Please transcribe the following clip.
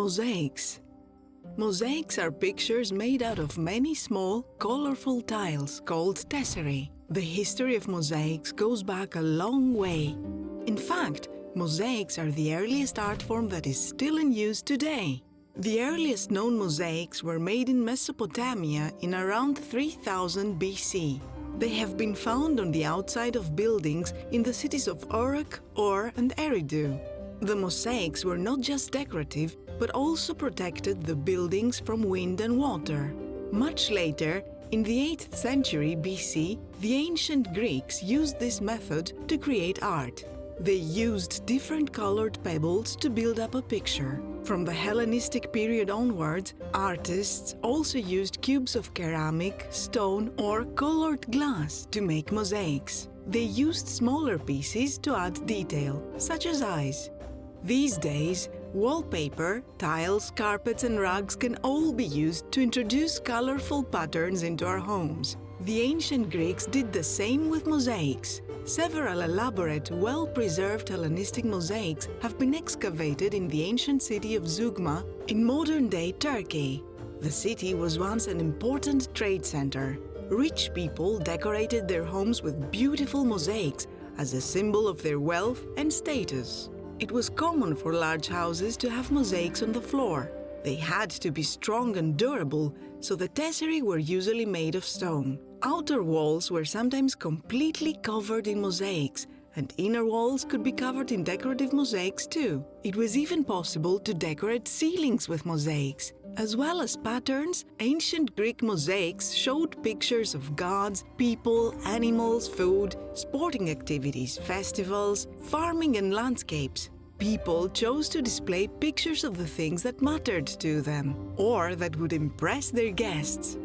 Mosaics. Mosaics are pictures made out of many small, colorful tiles called tesserae. The history of mosaics goes back a long way. In fact, mosaics are the earliest art form that is still in use today. The earliest known mosaics were made in Mesopotamia in around 3000 BC. They have been found on the outside of buildings in the cities of Uruk, Ur, and Eridu. The mosaics were not just decorative, but also protected the buildings from wind and water. Much later, in the 8th century BC, the ancient Greeks used this method to create art. They used different colored pebbles to build up a picture. From the Hellenistic period onwards, artists also used cubes of ceramic, stone, or colored glass to make mosaics. They used smaller pieces to add detail, such as eyes. These days, wallpaper, tiles, carpets and rugs can all be used to introduce colorful patterns into our homes. The ancient Greeks did the same with mosaics. Several elaborate, well-preserved Hellenistic mosaics have been excavated in the ancient city of Zugma in modern-day Turkey. The city was once an important trade center. Rich people decorated their homes with beautiful mosaics as a symbol of their wealth and status. It was common for large houses to have mosaics on the floor. They had to be strong and durable, so the tesserae were usually made of stone. Outer walls were sometimes completely covered in mosaics, and inner walls could be covered in decorative mosaics too. It was even possible to decorate ceilings with mosaics. As well as patterns, ancient Greek mosaics showed pictures of gods, people, animals, food, sporting activities, festivals, farming and landscapes. People chose to display pictures of the things that mattered to them, or that would impress their guests.